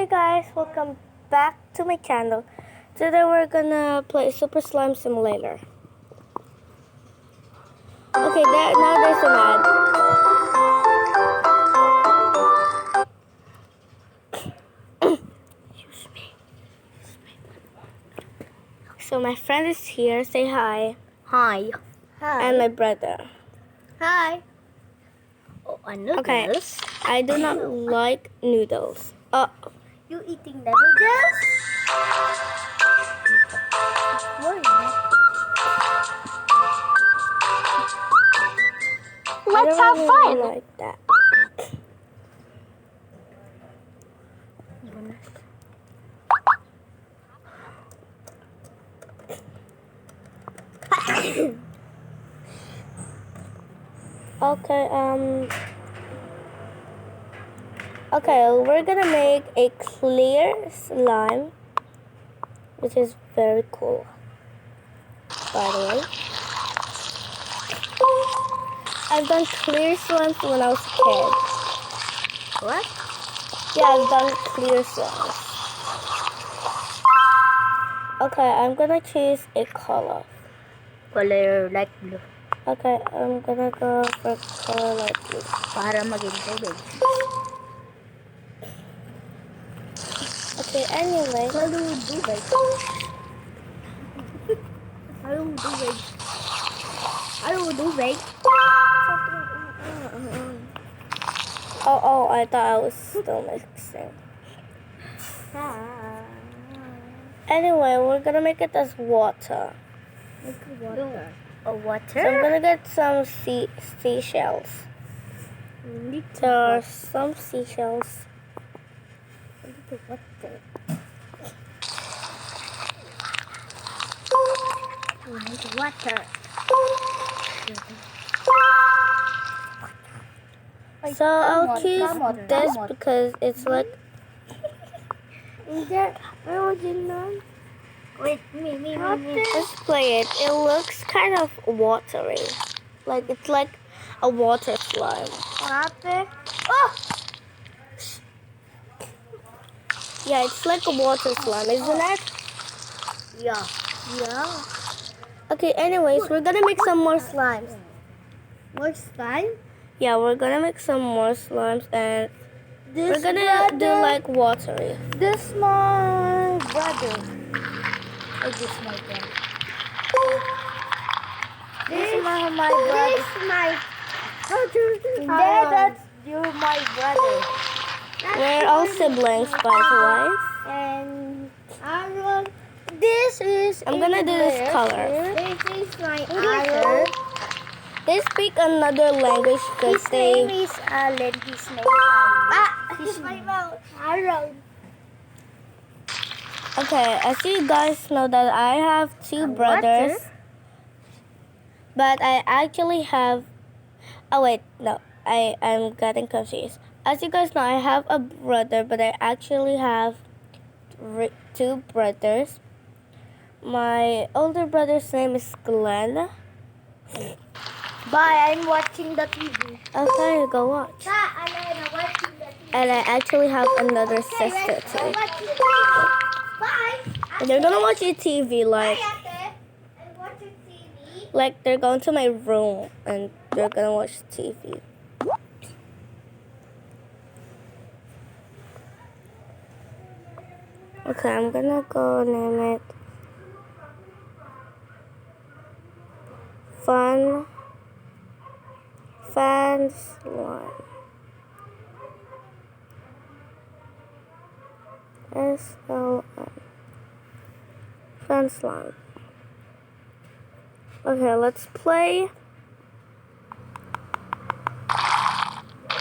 Hey guys, welcome back to my channel. Today we're gonna play Super Slime Simulator. Okay, now there's an ad. Excuse me. So my friend is here. Say hi. Hi. Hi. And my brother. Hi. Oh, noodles. Okay. I do not like noodles. Oh. You eating the noodles? Let's have fun. Like that. Okay, we're gonna make a clear slime, which is very cool, by the way. I've done clear slimes when I was a kid. What? Yeah, I've done clear slimes. Okay, I'm gonna choose a color. Color like blue. Okay, I'm gonna go for color like blue. Para maging tubig. Okay, anyway. Halong tubig. Halong tubig. Halong tubig. Oh, I thought I was still mixing. Anyway, we're gonna make it as water. Water. Water? So I'm gonna get some seashells. There are some seashells. Water. We need water. So I'll choose this because it's like. Wait, me. Let's play it. It looks kind of watery. Like it's like a water slime. Water. Oh! Yeah, it's like a water slime, isn't it? Yeah. Okay, anyways, we're gonna make some more slimes. More slime? Yeah, we're gonna make some more slimes and This we're gonna do like watery. This my brother. Oh, this my brother. This is my brother. This my brother. That's you're my brother. We're all siblings, by the way. And Aaron. This is. I'm gonna do this color. This is my Aaron. They speak another language because His name is Alan. His name Alan. His my mouth. Aaron. Okay, as you guys know that I have two brothers. But I actually have... Oh wait, no. I'm getting confused. As you guys know, I have a brother, but I actually have two brothers. My older brother's name is Glenn. Bye, I'm watching the TV. Okay, go watch. Alena, watching the TV. And I actually have another sister too. Bye. They're gonna watch your TV like they're going to my room and they're gonna watch TV. Okay, I'm gonna go name it Fan Slime. SLM. Fan Slime. Okay, let's play.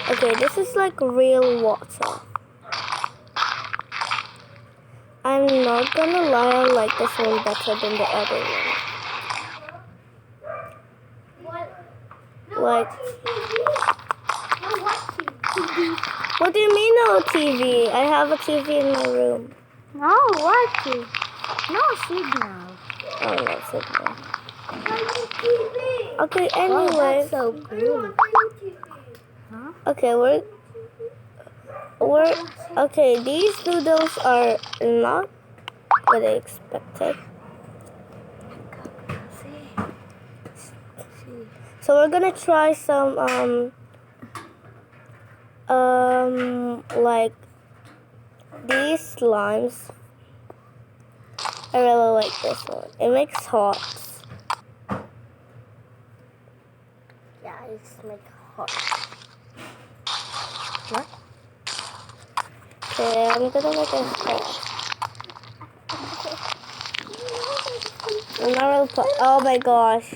Okay, this is like real water. I'm not gonna lie, I like this one better than the other one. Like, what do you mean no TV? I have a TV in my room. No, watching. No signal. Oh, no signal. Okay, anyway. That's so cool. Huh? Okay, Okay, these noodles are not what I expected. So we're gonna try some like these slimes. I really like this one. It makes hot. Yeah, it's like hot. What? Okay, I'm gonna make it hot. I'm not really oh my gosh.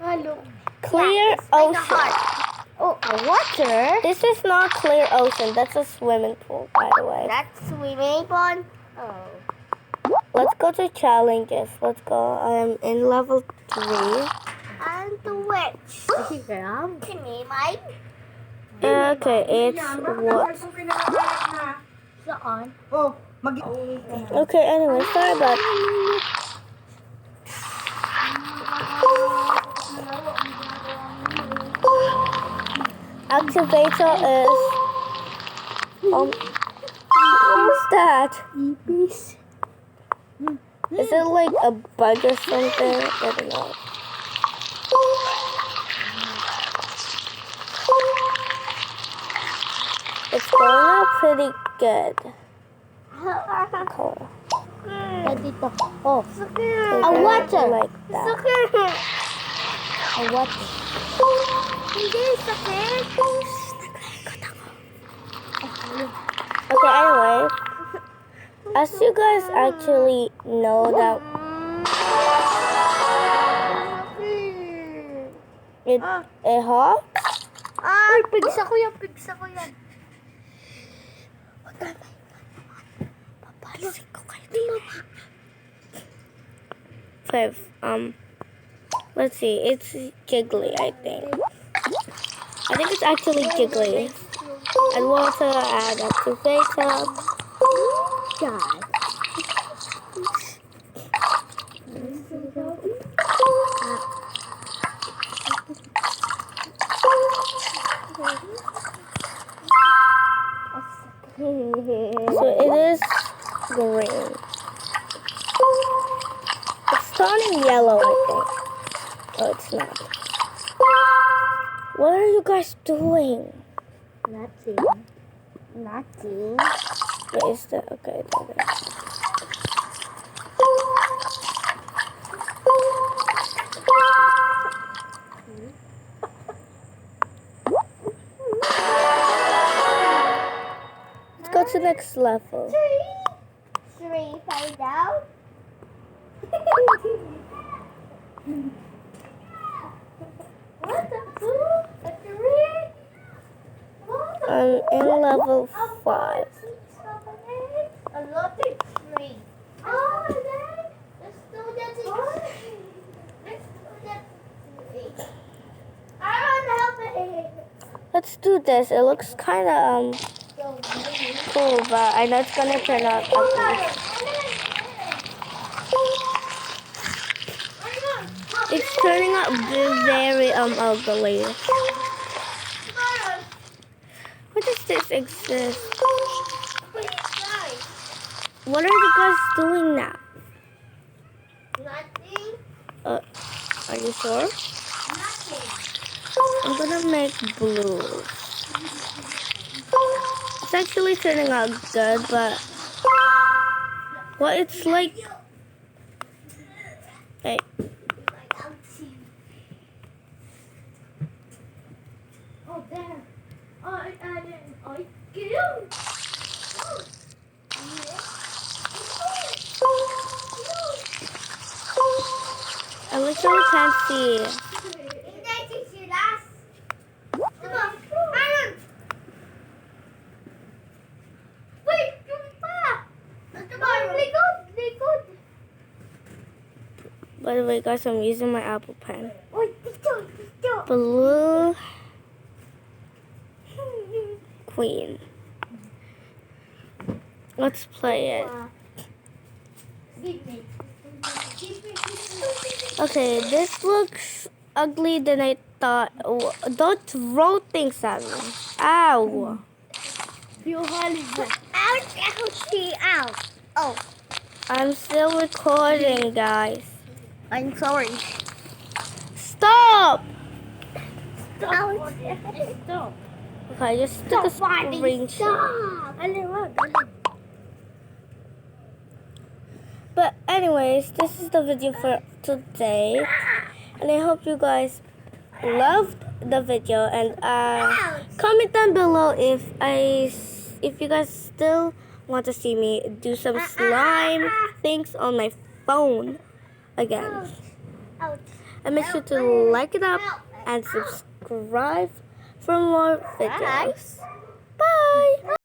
Oh, look. Clear Yeah, it's like a ocean. heart. Oh, a water? This is not clear ocean. That's a swimming pool, by the way. That's swimming pool. Oh. Let's go to challenges. Let's go. I'm in level 3. And the witch. Can me, Mike? Okay, it's what? Saan? Oh, Okay, anyway, sorry about activator is what's that? Is it like a bug or something? I don't know. It's going out pretty good. Color. Oh, A water. Like that. a water. Hindi, sakit. Okay, anyway. As you guys actually know that it hot. Ay, pigsa ko yan, pigsa ko yan. Papalisin ko kayo. 5. Let's see. It's jiggly, I think. I think it's actually jiggly. Add water, add activator. God. So it is green. It's turning yellow, I think. Oh, it's not. What are you guys doing? Nothing. Nothing. Where is the okay? There. Let's go to next level. Three, find out. What the two? A three? I'm in level 5. A lot of three. Oh, then let's do that. Let's do that. I don't help it. Let's do this. It looks kind of cool, but I know it's gonna turn out ugly. It's turning out very ugly. What does this exist? What are you guys doing now? Nothing. Are you sure? Nothing. I'm gonna make blue. It's actually turning out good, but well, it's like. Hey. Oh, there. I killed. I wish I can't see. By the way, guys, I'm using my Apple Pen. Blue Queen. Let's play it. Okay, this looks ugly than I thought. Oh, don't throw things at me. Ow. You Hollywood. Ouch, ouchie, ouch. Oh, I'm still recording, guys. I'm sorry. Stop! Ouch. Stop. Okay, I just took a screenshot. Stop. But anyways, this is the video for today. And I hope you guys loved the video. And comment down below if you guys still want to see me do some slime things on my phone again. Ouch. And make sure to like it up and subscribe for more videos. Bye!